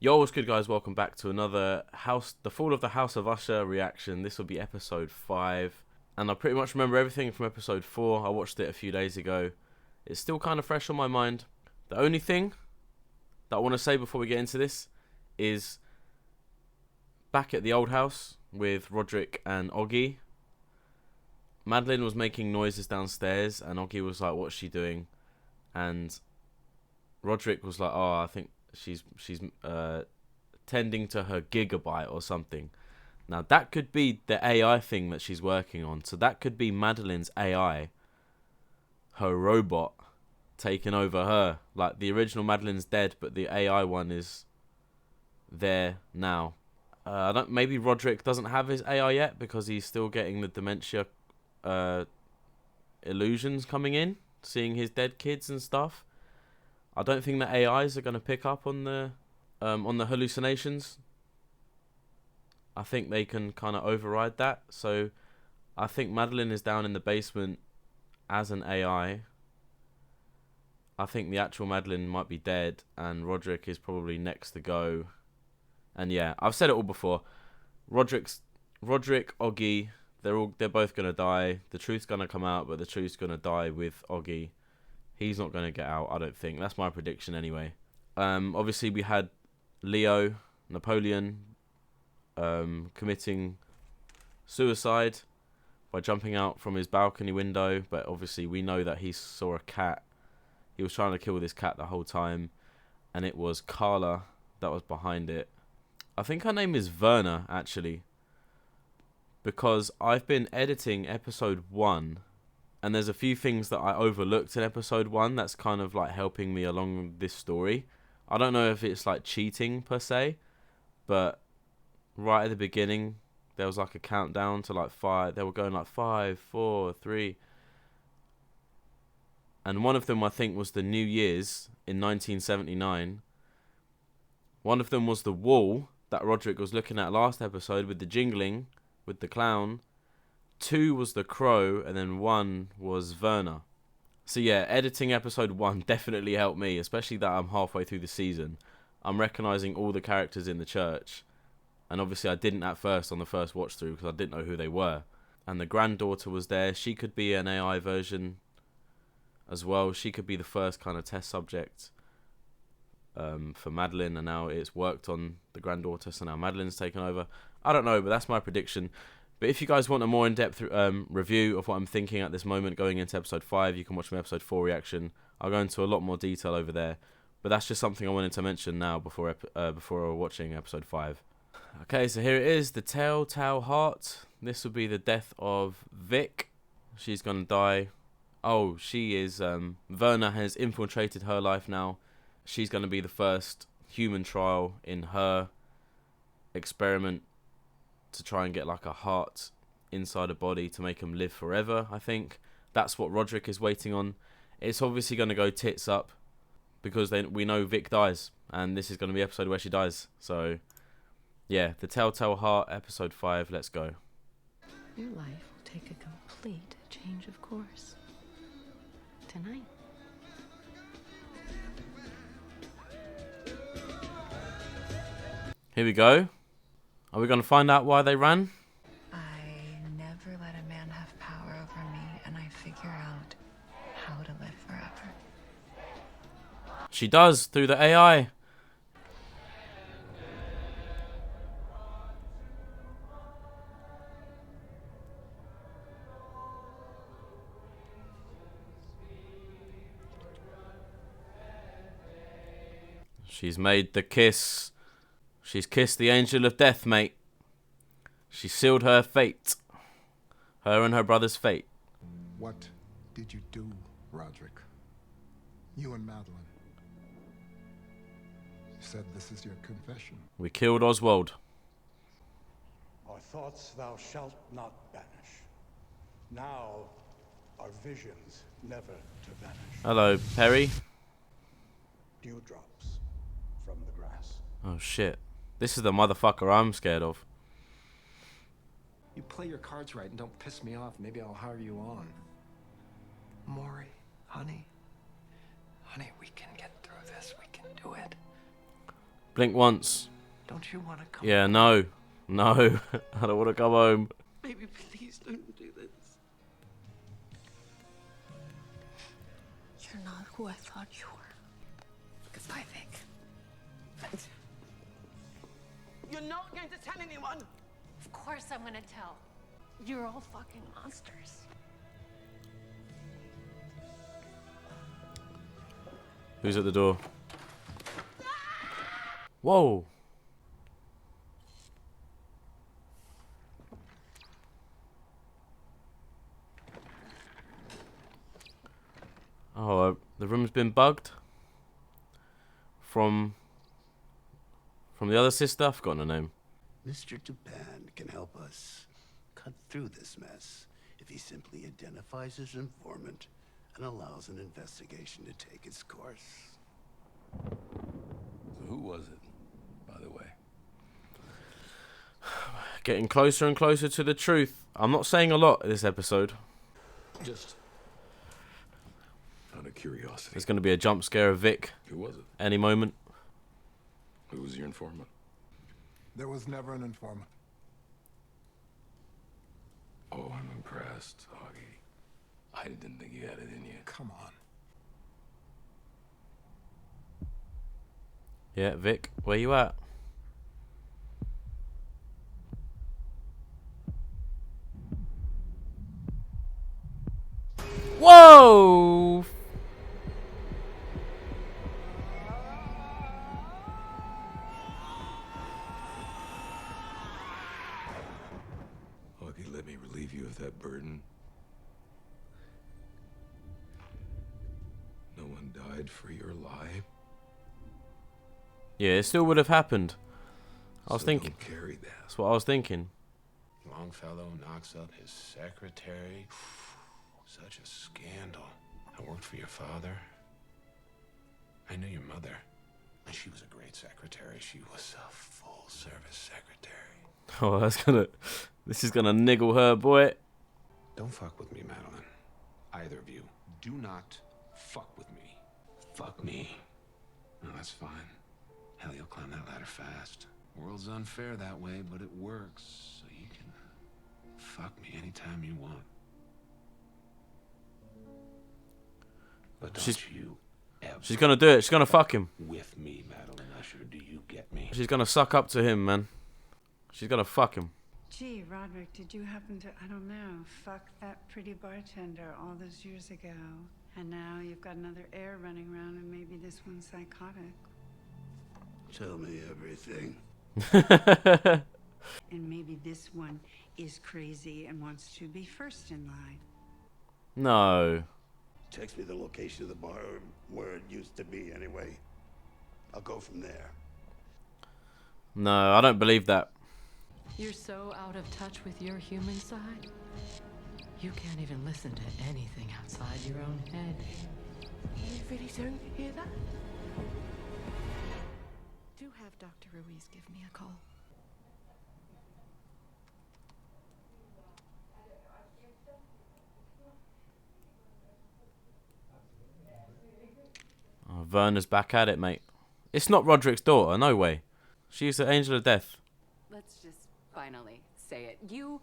Yo, what's good, guys? Welcome back to another The Fall of the House of Usher reaction. This will be episode 5, and I pretty much remember everything from episode 4. I watched it a few days ago. It's still kind of fresh on my mind. The only thing that I want to say before we get into this is back at the old house with Roderick and Oggy. Madeline was making noises downstairs, and Oggy was like, "What's she doing?" And Roderick was like, "Oh, I think she's tending to her gigabyte or something." Now that could be the AI thing that she's working on. So that could be Madeline's AI, her robot, taking over her. Like the original Madeline's dead, but the AI one is there now. I don't. Maybe Roderick doesn't have his AI yet because he's still getting the dementia illusions coming in, seeing his dead kids and stuff. I don't think the AIs are going to pick up on the hallucinations. I think they can kind of override that. So I think Madeline is down in the basement as an AI. I think the actual Madeline might be dead, and Roderick is probably next to go. And yeah, I've said it all before. Roderick, Oggy, they're both gonna die. The truth's gonna come out, but the truth's gonna die with Oggy. He's not going to get out, I don't think. That's my prediction anyway. Obviously, we had Napoleon, committing suicide by jumping out from his balcony window. But obviously, we know that he saw a cat. He was trying to kill this cat the whole time. And it was Carla that was behind it. I think her name is Verna, actually. Because I've been editing episode 1. And there's a few things that I overlooked in episode 1 that's kind of like helping me along this story. I don't know if it's like cheating per se, but right at the beginning, there was like a countdown to like 5. They were going like 5, 4, 3. And one of them, I think, was the New Year's in 1979. One of them was the wall that Roderick was looking at last episode with the jingling, with the clown. 2 was the crow, and then 1 was Verna. So yeah, editing episode 1 definitely helped me, especially that I'm halfway through the season. I'm recognising all the characters in the church, and obviously I didn't at first on the first watch through because I didn't know who they were. And the granddaughter was there. She could be an AI version as well. She could be the first kind of test subject for Madeline, and now it's worked on the granddaughter, so now Madeline's taken over. I don't know, but that's my prediction. But if you guys want a more in-depth review of what I'm thinking at this moment going into episode 5, you can watch my episode 4 reaction. I'll go into a lot more detail over there. But that's just something I wanted to mention now before watching episode 5. Okay, so here it is, the Telltale Heart. This will be the death of Vic. She's going to die. Oh, she is... Verna has infiltrated her life now. She's going to be the first human trial in her experiment to try and get like a heart inside a body to make him live forever. I think that's what Roderick is waiting on. It's obviously going to go tits up because we know Vic dies, and this is going to be the episode where she dies. So yeah, the Telltale Heart, episode 5. Let's go. Your life will take a complete change of course tonight. Here we go. Are we going to find out why they ran? I never let a man have power over me, and I figure out how to live forever. She does, through the AI. She's made the kiss. She's kissed the angel of death, mate. She sealed her fate. Her and her brother's fate. What did you do, Roderick? You and Madeline. You said this is your confession. We killed Oswald. Our thoughts thou shalt not banish. Now our visions never to vanish. Hello, Perry. Dewdrops from the grass. Oh shit. This is the motherfucker I'm scared of. You play your cards right and don't piss me off. Maybe I'll hire you on. Maury, honey, we can get through this. We can do it. Blink once. Don't you want to come? Yeah, no. No. I don't want to come home. Baby, please don't do this. You're not who I thought you were. Because I think. You're not going to tell anyone? Of course I'm gonna tell. You're all fucking monsters. Who's at the door? Whoa. Oh, the room's been bugged. From the other sister? I've forgotten her name. Mr. Japan can help us cut through this mess if he simply identifies his informant and allows an investigation to take its course. So who was it, by the way? Getting closer and closer to the truth. I'm not saying a lot this episode. Just out of curiosity. There's going to be a jump scare of Vic Who was it? any moment. Who was your informant? There was never an informant. Oh, I'm impressed, Augie. I didn't think you had it in you. Come on. Yeah, Vic, where you at? Whoa! Augie, let me relieve you of that burden. No one died for your lie. Yeah, it still would have happened. I was So thinking. don't carry that. That's what I was thinking. Longfellow knocks up his secretary. Such a scandal. I worked for your father. I knew your mother. And she was a great secretary. She was a full-service secretary. Oh, this is gonna niggle her, boy. Don't fuck with me, Madeline. Either of you. Do not fuck with me. Fuck me. No, that's fine. Hell, you'll climb that ladder fast. World's unfair that way, but it works. So you can fuck me anytime you want. But don't you ever She's gonna do it. She's gonna fuck him. with me, Madeline Usher. Do you get me? She's gonna suck up to him, man. She's gonna fuck him. Gee, Roderick, did you happen to, I don't know, fuck that pretty bartender all those years ago? And now you've got another heir running around and maybe this one's psychotic. Tell me everything. And maybe this one is crazy and wants to be first in line. No. Text me the location of the bar, or where it used to be anyway. I'll go from there. No, I don't believe that. You're so out of touch with your human side. You can't even listen to anything outside your own head. You really don't hear that? Do have Dr. Ruiz give me a call. Oh, Verna's back at it, mate. It's not Roderick's daughter, no way. She's the angel of death. Let's just finally say it. You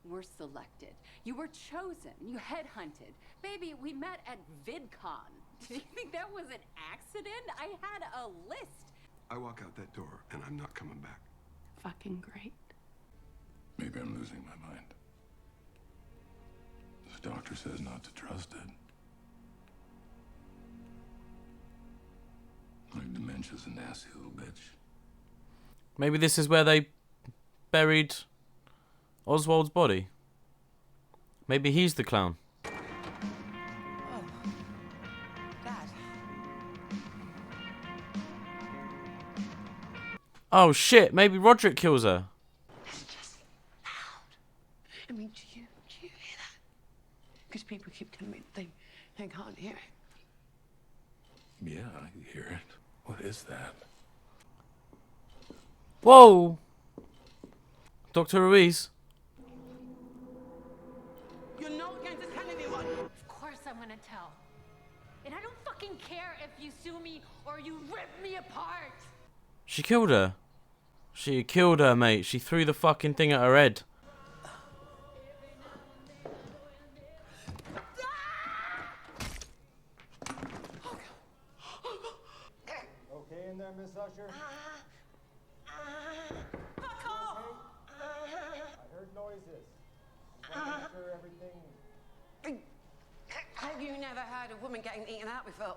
were selected. You were chosen. You headhunted. Baby, we met at VidCon. Do you think that was an accident? I had a list. I walk out that door and I'm not coming back. Fucking great. Maybe I'm losing my mind. The doctor says not to trust it. Like dementia's a nasty little bitch. Maybe this is where they buried Oswald's body. Maybe he's the clown. Oh shit, maybe Roderick kills her. It's just loud. I mean, do you hear that? Because people keep telling me they can't hear it. Yeah, I hear it. What is that? Whoa! Dr. Ruiz. You're not going to tell anyone. Of course I'm gonna tell. And I don't fucking care if you sue me or you rip me apart. She killed her. She killed her, mate. She threw the fucking thing at her head. Okay in there, Miss Usher? I heard noises. I want to make sure everything... Have you never heard a woman getting eaten out before?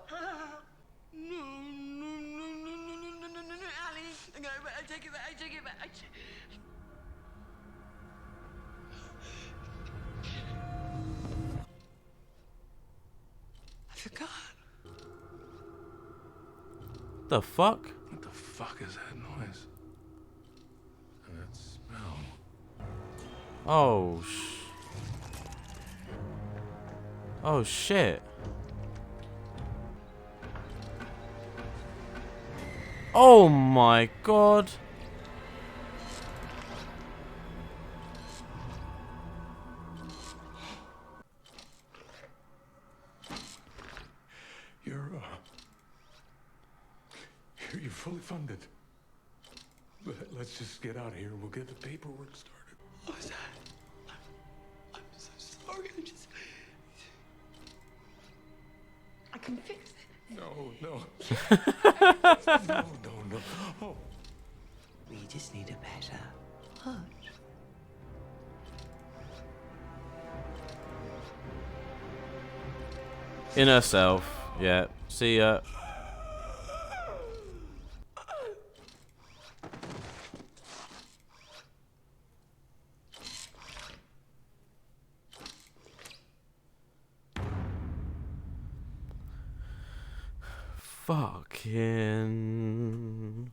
No, Ali. I take it back. I forgot. The fuck? What the fuck is that noise? And that smell? Oh, oh shit. Oh my god. You're fully funded. Let's just get out of here and we'll get the paperwork started. What was that? I'm so sorry. I can fix it. No. No. Oh. We just need a better heart. In herself. Yeah. See ya.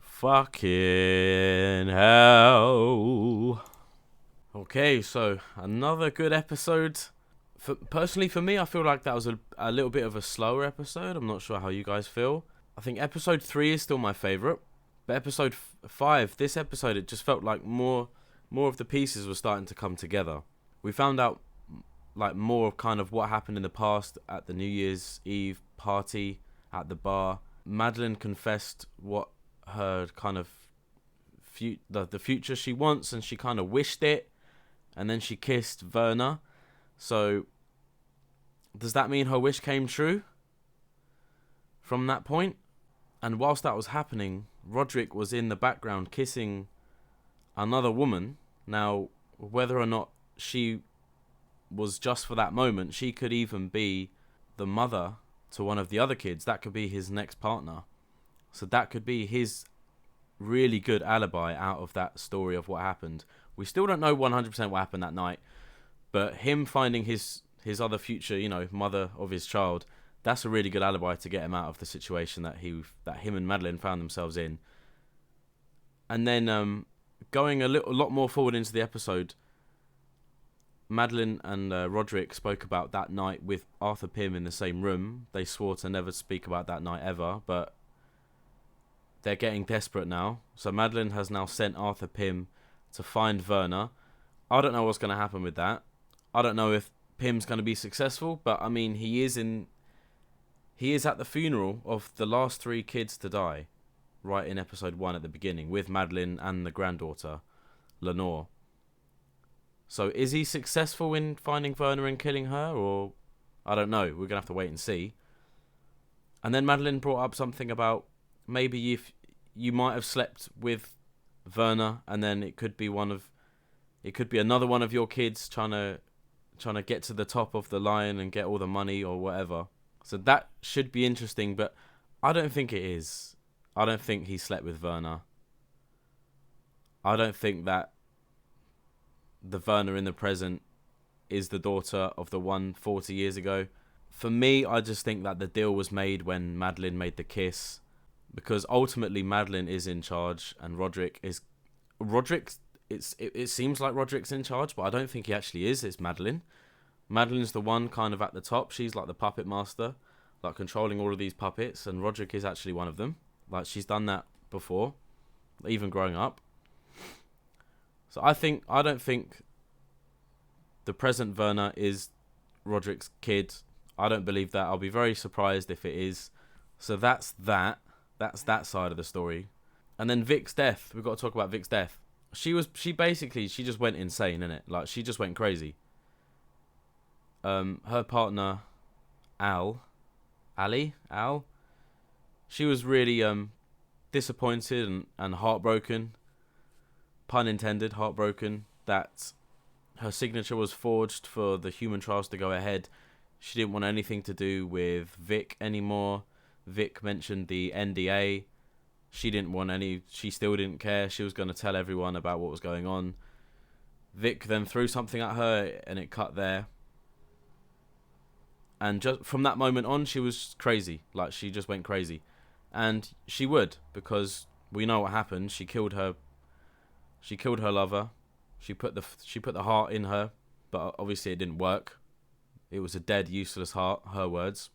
Fucking hell. Okay, so another good episode. Personally, for me, I feel like that was a little bit of a slower episode. I'm not sure how you guys feel. I think episode 3 is still my favourite. But episode 5, this episode, it just felt like more of the pieces were starting to come together. We found out like more of kind of what happened in the past at the New Year's Eve party at the bar. Madeline confessed what her kind of the future she wants, and she kind of wished it, and then she kissed Werner. So does that mean her wish came true from that point? And whilst that was happening, Roderick was in the background kissing another woman. Now, whether or not she was just for that moment, she could even be the mother to one of the other kids. That could be his next partner. So that could be his really good alibi out of that story of what happened. We still don't know 100% what happened that night, but him finding his other future, mother of his child, that's a really good alibi to get him out of the situation that him and Madeline found themselves in. And then going a lot more forward into the episode, Madeline and Roderick spoke about that night with Arthur Pym in the same room. They swore to never speak about that night ever, but they're getting desperate now. So Madeline has now sent Arthur Pym to find Werner. I don't know what's going to happen with that. I don't know if Pym's going to be successful, but I mean, he is at the funeral of the last 3 kids to die, right in episode 1 at the beginning, with Madeline and the granddaughter, Lenore. So is he successful in finding Werner and killing her, or I don't know. We're going to have to wait and see. And then Madeline brought up something about maybe if you might have slept with Werner, and then it could be another one of your kids trying to get to the top of the line and get all the money or whatever. So that should be interesting, but I don't think it is. I don't think he slept with Werner. I don't think that the Werner in the present is the daughter of the one 40 years ago. For me, I just think that the deal was made when Madeline made the kiss, because ultimately Madeline is in charge and it seems like Roderick's in charge, but I don't think he actually is. It's Madeline. Madeline's the one kind of at the top. She's like the puppet master, like controlling all of these puppets, and Roderick is actually one of them. Like, she's done that before, even growing up. So I don't think the present Werner is Roderick's kid. I don't believe that. I'll be very surprised if it is. So that's that. That's that side of the story. And then Vic's death. We've got to talk about Vic's death. She just went insane, innit? Like, she just went crazy. Her partner, Al, she was really disappointed and heartbroken, pun intended, heartbroken, that her signature was forged for the human trials to go ahead. She didn't want anything to do with Vic anymore. Vic mentioned the NDA. She didn't want any, she still didn't care. She was going to tell everyone about what was going on. Vic then threw something at her and it cut there. And just from that moment on, she was crazy. Like, she just went crazy. And she would, because we know what happened. She killed her lover. She put the heart in her, but obviously it didn't work. It was a dead, useless heart, her words.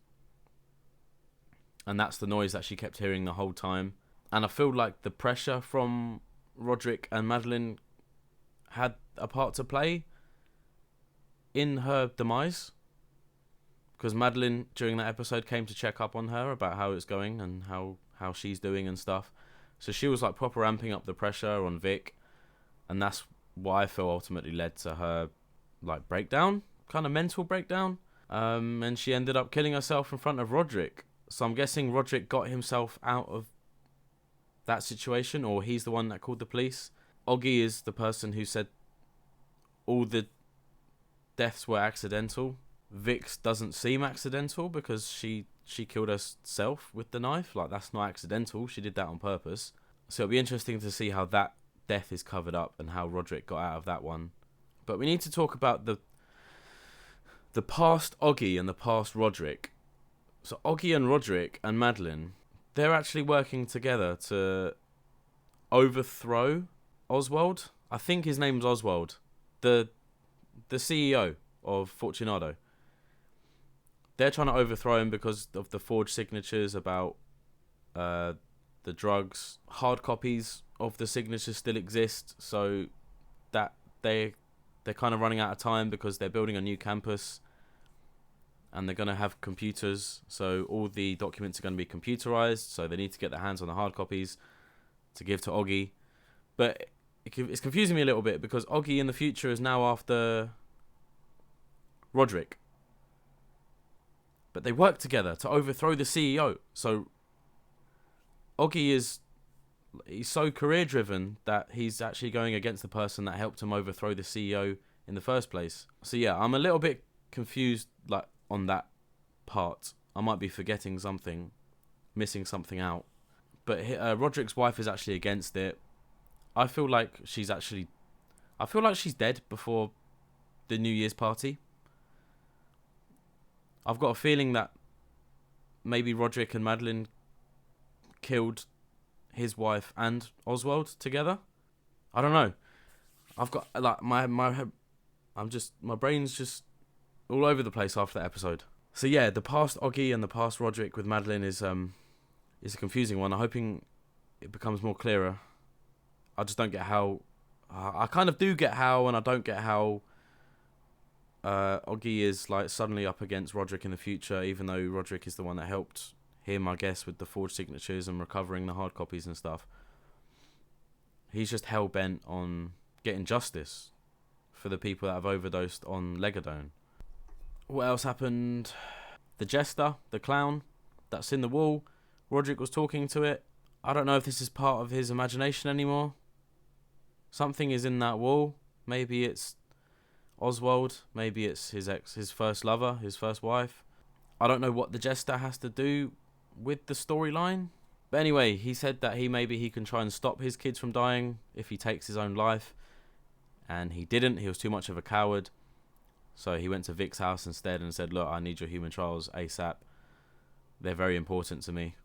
And that's the noise that she kept hearing the whole time. And I feel like the pressure from Roderick and Madeleine had a part to play in her demise. Because Madeleine, during that episode, came to check up on her about how it's going and how she's doing and stuff. So she was like proper amping up the pressure on Vic. And that's what I feel ultimately led to her like breakdown, kind of mental breakdown. And she ended up killing herself in front of Roderick. So I'm guessing Roderick got himself out of that situation, or he's the one that called the police. Oggy is the person who said all the deaths were accidental. Vic's doesn't seem accidental because she killed herself with the knife. Like, that's not accidental. She did that on purpose. So it'll be interesting to see how that death is covered up and how Roderick got out of that one. But we need to talk about the past Oggy and the past Roderick. So Oggy and Roderick and Madeleine, they're actually working together to overthrow Oswald. I think his name's Oswald, the CEO of Fortunato. They're trying to overthrow him because of the forged signatures about the drugs. Hard copies of the signatures still exist, so that they're kind of running out of time because they're building a new campus and they're going to have computers, so all the documents are going to be computerized, so they need to get their hands on the hard copies to give to Oggy. But it's confusing me a little bit because Oggy in the future is now after Roderick. But they work together to overthrow the CEO. So Oggy he's so career driven that he's actually going against the person that helped him overthrow the CEO in the first place. So yeah, I'm a little bit confused like on that part. I might be forgetting something, missing something out. But Roderick's wife is actually against it. I feel like she's dead before the New Year's party. I've got a feeling that maybe Roderick and Madeleine killed his wife and Oswald together. I don't know. I've got like my brain's just all over the place after that episode. So yeah, the past Oggy and the past Roderick with Madeleine is a confusing one. I'm hoping it becomes more clearer. I just don't get how. I kind of do get how, and I don't get how. Oggy is like suddenly up against Roderick in the future, even though Roderick is the one that helped him, I guess, with the forged signatures and recovering the hard copies and stuff. He's just hell bent on getting justice for the people that have overdosed on Legadone. What else happened? The jester, the clown, that's in the wall. Roderick was talking to it. I don't know if this is part of his imagination anymore. Something is in that wall. Maybe it's Oswald, maybe it's his first lover, his first wife. I don't know what the jester has to do with the storyline. But anyway, he said that he can try and stop his kids from dying if he takes his own life. And he didn't. He was too much of a coward. So he went to Vic's house instead and said, look, I need your human trials ASAP. They're very important to me.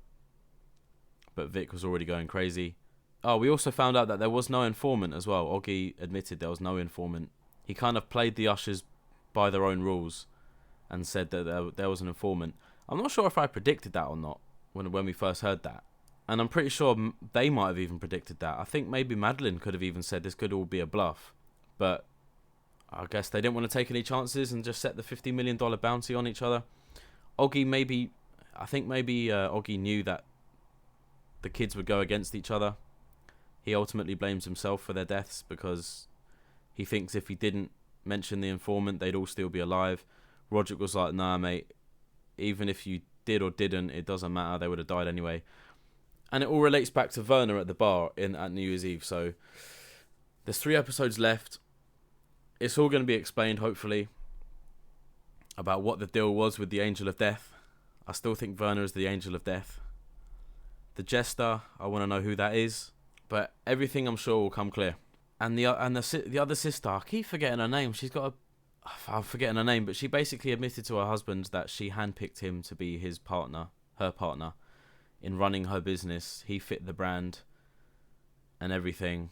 But Vic was already going crazy. Oh, we also found out that there was no informant as well. Oggy admitted there was no informant. He kind of played the ushers by their own rules and said that there was an informant. I'm not sure if I predicted that or not when we first heard that. And I'm pretty sure they might have even predicted that. I think maybe Madeleine could have even said this could all be a bluff. But I guess they didn't want to take any chances and just set the $50 million bounty on each other. Oggy maybe Oggy knew that the kids would go against each other he ultimately blames himself for their deaths because he thinks if he didn't mention the informant, they'd all still be alive. Roderick was like, nah, mate, even if you did or didn't, it doesn't matter, they would have died anyway. And it all relates back to Werner at the bar at New Year's Eve. So there's 3 episodes left. It's all going to be explained, hopefully, about what the deal was with the Angel of Death. I still think Werner is the Angel of Death. The Jester, I want to know who that is. But everything, I'm sure, will come clear. And the other sister, I keep forgetting her name. I'm forgetting her name, but she basically admitted to her husband that she handpicked him to be her partner, in running her business. He fit the brand and everything.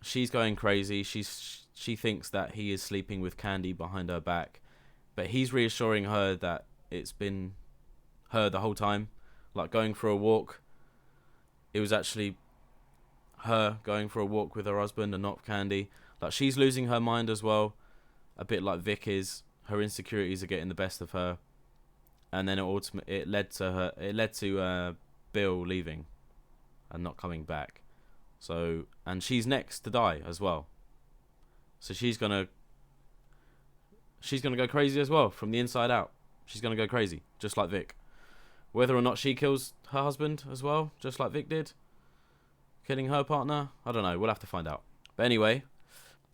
She's going crazy. She thinks that he is sleeping with Candy behind her back, but he's reassuring her that it's been her the whole time. Like going for a walk, it was actually her going for a walk with her husband and not Candy. Like, she's losing her mind as well, a bit like Vic is. Her insecurities are getting the best of her, and then it led to Bill leaving and not coming back. So, and she's next to die as well. So she's gonna go crazy as well from the inside out. She's gonna go crazy, just like Vic. Whether or not she kills her husband as well, just like Vic did, killing her partner, I don't know. We'll have to find out. But anyway,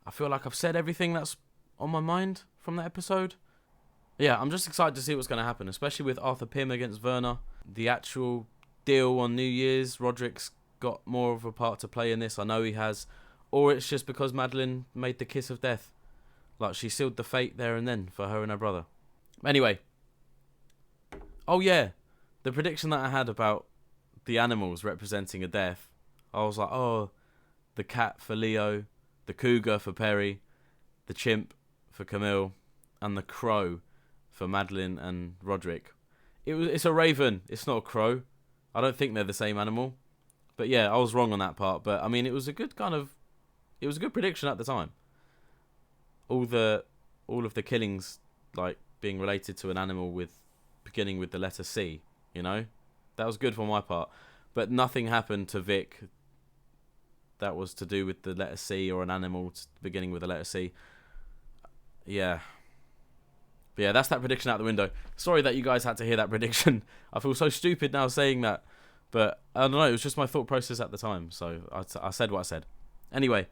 I feel like I've said everything that's on my mind from that episode. Yeah, I'm just excited to see what's going to happen, especially with Arthur Pym against Werner. The actual deal on New Year's, Roderick's got more of a part to play in this. I know he has. Or it's just because Madeline made the kiss of death. Like, she sealed the fate there and then for her and her brother. Anyway. Oh, yeah. The prediction that I had about the animals representing a death. I was like, oh, the cat for Leo, the cougar for Perry, the chimp for Camille, and the crow for Madeline and Roderick. It's a raven. It's not a crow. I don't think they're the same animal. But yeah, I was wrong on that part. But I mean, it was a good prediction at the time. All of the killings, like, being related to an animal beginning with the letter C, you know? That was good for my part. But nothing happened to Vic that was to do with the letter C or an animal beginning with the letter C. Yeah. But yeah, that's that prediction out the window. Sorry that you guys had to hear that prediction. I feel so stupid now saying that. But I don't know, it was just my thought process at the time. So I said what I said. Anyway,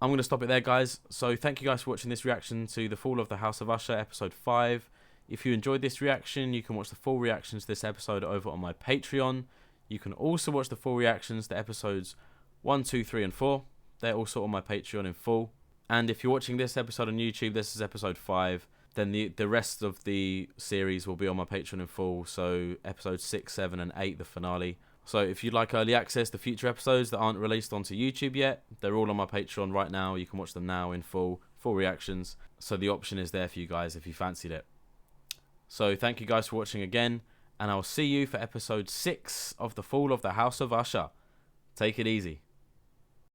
I'm going to stop it there, guys. So thank you guys for watching this reaction to The Fall of the House of Usher, episode 5. If you enjoyed this reaction, you can watch the full reactions to this episode over on my Patreon. You can also watch the full reactions to episodes 1, 2, 3, and 4. They're also on my Patreon in full. And if you're watching this episode on YouTube, this is episode 5. Then the rest of the series will be on my Patreon in full. So episodes 6, 7, and 8, the finale. So if you'd like early access to future episodes that aren't released onto YouTube yet, they're all on my Patreon right now. You can watch them now in full reactions. So the option is there for you guys if you fancied it. So thank you guys for watching again, and I'll see you for episode 6 of The Fall of the House of Usher. Take it easy.